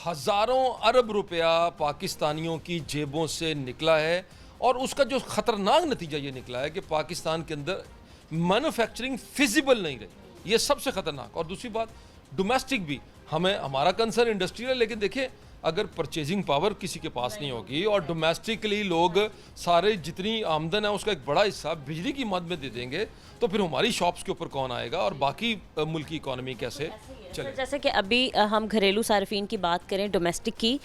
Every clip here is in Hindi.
हज़ारों अरब रुपया पाकिस्तानियों की जेबों से निकला है और उसका जो ख़तरनाक नतीजा ये निकला है कि पाकिस्तान के अंदर मैन्युफैक्चरिंग फिजिबल नहीं रही। ये सबसे ख़तरनाक। और दूसरी बात, डोमेस्टिक भी हमें, हमारा कंसर्न इंडस्ट्री है, लेकिन देखिए अगर परचेजिंग पावर किसी के पास नहीं होगी और डोमेस्टिकली लोग सारे जितनी आमदन है उसका एक बड़ा हिस्सा बिजली की मद में दे देंगे, तो फिर हमारी शॉप्स के ऊपर कौन आएगा और बाकी मुल्क की इकॉनमी कैसे चले। जैसे कि अभी हम घरेलू सार्फिन की बात करें डोमेस्टिक की,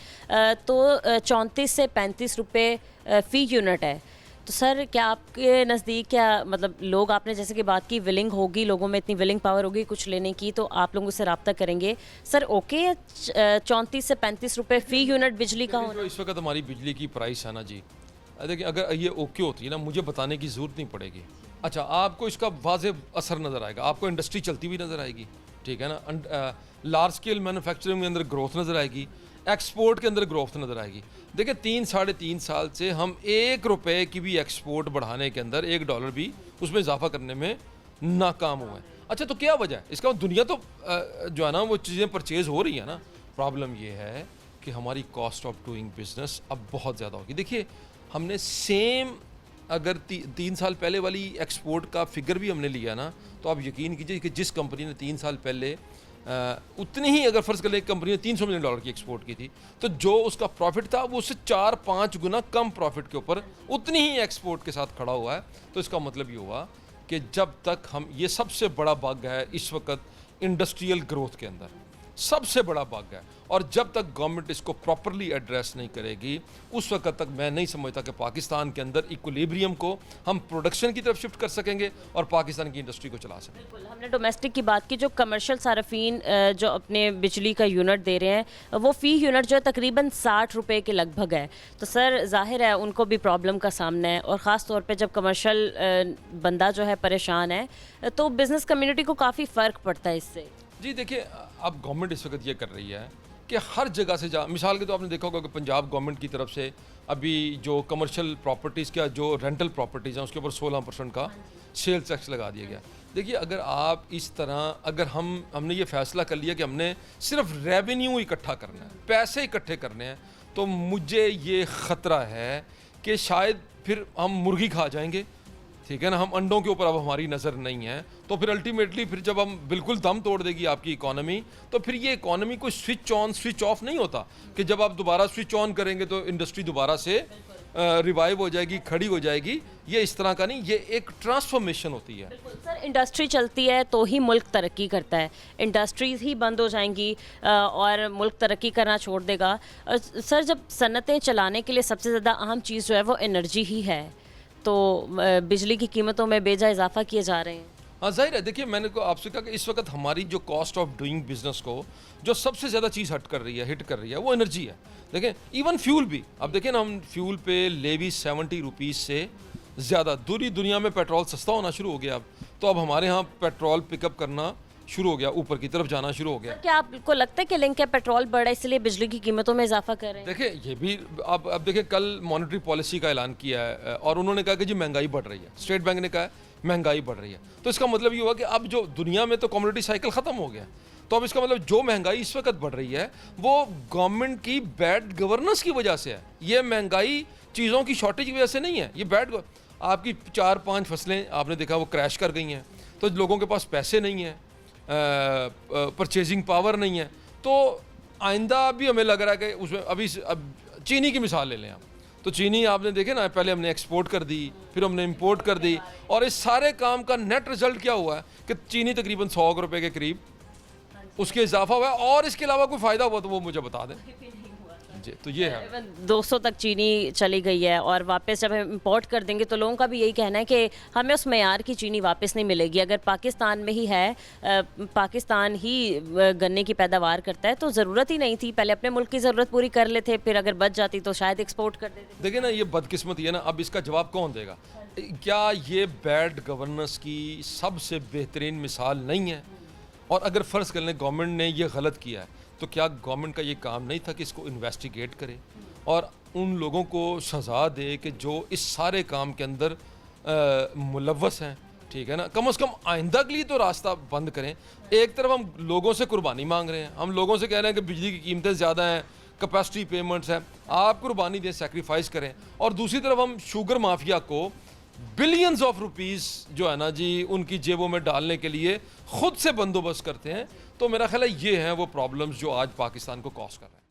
तो 34 से 35 रुपये फ़ी यूनिट है। तो सर क्या आपके नज़दीक, क्या मतलब लोग, आपने जैसे कि बात की विलिंग होगी, लोगों में इतनी विलिंग पावर होगी कुछ लेने की, तो आप लोगों से रब्ता करेंगे सर। ओके है 34 से 35 रुपये फ़ी यूनिट बिजली का जो होना? इस वक्त हमारी बिजली की प्राइस है ना जी, देखिए अगर ये ओके होती है ना, मुझे बताने की ज़रूरत नहीं पड़ेगी। अच्छा, आपको इसका वाज़ेह असर नज़र आएगा, आपको इंडस्ट्री चलती हुई नज़र आएगी, ठीक है ना। लार्ज स्केल मैन्युफैक्चरिंग के अंदर ग्रोथ नज़र आएगी, एक्सपोर्ट के अंदर ग्रोथ नज़र आएगी। देखिए 3 साढ़े 3 साल से हम 1 रुपये की भी एक्सपोर्ट बढ़ाने के अंदर, $1 भी उसमें इजाफा करने में नाकाम हुआ है। अच्छा, तो क्या वजह है इसका? दुनिया तो जो है ना वो चीज़ें परचेज़ हो रही है ना। प्रॉब्लम ये है कि हमारी कॉस्ट ऑफ डूइंग बिजनेस अब बहुत ज़्यादा होगी। देखिए हमने सेम अगर 3 साल पहले वाली एक्सपोर्ट का फिगर भी हमने लिया ना, तो आप यकीन कीजिए कि जिस कंपनी ने 3 साल पहले उतनी ही, अगर फ़र्ज़ कर लें कंपनी ने $300 मिलियन की एक्सपोर्ट की थी, तो जो उसका प्रॉफिट था वो उससे 4-5 गुना कम प्रॉफिट के ऊपर उतनी ही एक्सपोर्ट के साथ खड़ा हुआ है। तो इसका मतलब ये हुआ कि जब तक हम, ये सबसे बड़ा बग है इस वक्त इंडस्ट्रियल ग्रोथ के अंदर, सबसे बड़ा बग है, और जब तक गवर्नमेंट इसको प्रॉपरली एड्रेस नहीं करेगी उस वक्त तक मैं नहीं समझता कि पाकिस्तान के अंदर इक्विलिब्रियम को हम प्रोडक्शन की तरफ शिफ्ट कर सकेंगे और पाकिस्तान की इंडस्ट्री को चला सकेंगे। बिल्कुल, हमने डोमेस्टिक की बात की। जो कमर्शियल सार्फिन जो अपने बिजली का यूनिट दे रहे हैं, वो फ़ी यूनिट जो है तकरीबन 60 रुपये के लगभग है। तो सर ज़ाहिर है उनको भी प्रॉब्लम का सामना है, और ख़ास तौर पे जब कमर्शियल बंदा जो है परेशान है, तो बिज़नेस कम्युनिटी को काफ़ी फ़र्क पड़ता है इससे। जी देखिए, अब गवर्नमेंट इस वक्त ये कर रही है कि हर जगह से मिसाल के तो आपने देखा होगा कि पंजाब गवर्नमेंट की तरफ से अभी जो कमर्शियल प्रॉपर्टीज़ का जो रेंटल प्रॉपर्टीज़ हैं उसके ऊपर 16% का सेल्स टैक्स लगा दिया गया। देखिए अगर आप इस तरह, अगर हमने ये फैसला कर लिया कि हमने सिर्फ रेवेन्यू इकट्ठा करना है, पैसे इकट्ठे करने हैं, तो मुझे ये ख़तरा है कि शायद फिर हम मुर्गी खा जाएंगे, ठीक है ना। हम अंडों के ऊपर अब हमारी नज़र नहीं है, तो फिर अल्टीमेटली फिर जब हम बिल्कुल दम तोड़ देगी आपकी इकोनॉमी, तो फिर ये इकोनॉमी कोई स्विच ऑन स्विच ऑफ नहीं होता कि जब आप दोबारा स्विच ऑन करेंगे तो इंडस्ट्री दोबारा से रिवाइव हो जाएगी, खड़ी हो जाएगी। ये इस तरह का नहीं, ये एक ट्रांसफॉर्मेशन होती है। बिल्कुल सर, इंडस्ट्री चलती है तो ही मुल्क तरक्की करता है। इंडस्ट्रीज़ ही बंद हो जाएंगी और मुल्क तरक्की करना छोड़ देगा। सर जब सनतें चलाने के लिए सबसे ज़्यादा अहम चीज़ जो है वो एनर्जी ही है, तो बिजली की कीमतों में बेजा इजाफा किए जा रहे हैं। हाँ जाहिर है। देखिए मैंने को आपसे कहा कि इस वक्त हमारी जो कॉस्ट ऑफ डूइंग बिजनेस को जो सबसे ज़्यादा चीज़ हिट कर रही है वो एनर्जी है। देखें इवन फ्यूल भी, अब देखें ना, हम फ्यूल पे लेवी 70 रुपीज़ से ज़्यादा, दूरी दुनिया में पेट्रोल सस्ता होना शुरू हो गया अब, तो अब हमारे यहाँ पेट्रोल पिकअप करना शुरू हो गया, ऊपर की तरफ जाना शुरू हो गया। सर क्या आपको लगता है कि लिंक है पेट्रोल बढ़ा इसलिए बिजली की कीमतों में इजाफा कर रहे हैं? देखिए ये भी अब देखिए, कल मॉनेटरी पॉलिसी का ऐलान किया है और उन्होंने कहा कि जी महंगाई बढ़ रही है, स्टेट बैंक ने कहा है महंगाई बढ़ रही है। तो इसका मतलब ये हुआ कि अब जो दुनिया में तो कमोडिटी साइकिल ख़त्म हो गया, तो अब इसका मतलब जो महंगाई इस वक्त बढ़ रही है वो गवर्नमेंट की बैड गवर्नेंस की वजह से है। ये महंगाई चीज़ों की शॉर्टेज की वजह से नहीं है, ये बैड, आपकी 4-5 फसलें आपने देखा वो क्रैश कर गई हैं, तो लोगों के पास पैसे नहीं हैं, परचेजिंग पावर नहीं है। तो आइंदा भी हमें लग रहा है कि उसमें अब चीनी की मिसाल ले लें आप, तो चीनी आपने देखे ना, पहले हमने एक्सपोर्ट कर दी, फिर हमने इंपोर्ट कर दी, और इस सारे काम का नेट रिजल्ट क्या हुआ है कि चीनी तकरीबन 100 रुपये के करीब उसके इजाफा हुआ है, और इसके अलावा कोई फ़ायदा हुआ तो वो मुझे बता दें जी। तो ये है 200 तक चीनी चली गई है, और वापस जब हम इंपोर्ट कर देंगे तो लोगों का भी यही कहना है कि हमें उस मेयार की चीनी वापस नहीं मिलेगी। अगर पाकिस्तान में ही है, पाकिस्तान ही गन्ने की पैदावार करता है, तो ज़रूरत ही नहीं थी, पहले अपने मुल्क की ज़रूरत पूरी कर लेते, फिर अगर बच जाती तो शायद एक्सपोर्ट कर देते। देखिए ना, ये बदकिस्मती है ना। अब इसका जवाब कौन देगा? क्या ये बैड गवर्नेंस की सबसे बेहतरीन मिसाल नहीं है? और अगर फ़र्ज़ कर लें गवर्नमेंट ने ये गलत किया है, तो क्या गवर्नमेंट का ये काम नहीं था कि इसको इन्वेस्टिगेट करे और उन लोगों को सज़ा दे कि जो इस सारे काम के अंदर मुलव्वस हैं, ठीक है ना, कम से कम आइंदा के लिए तो रास्ता बंद करें। एक तरफ हम लोगों से कुर्बानी मांग रहे हैं, हम लोगों से कह रहे हैं कि बिजली की कीमतें ज़्यादा हैं, कैपेसिटी पेमेंट्स हैं, आप कुर्बानी दें, सेक्रीफाइस करें। और दूसरी तरफ हम शुगर माफिया को बिलियंस ऑफ रुपीस जो है ना जी उनकी जेबों में डालने के लिए खुद से बंदोबस्त करते हैं। तो मेरा ख्याल है ये हैं वो प्रॉब्लम्स जो आज पाकिस्तान को कॉज कर रहे हैं।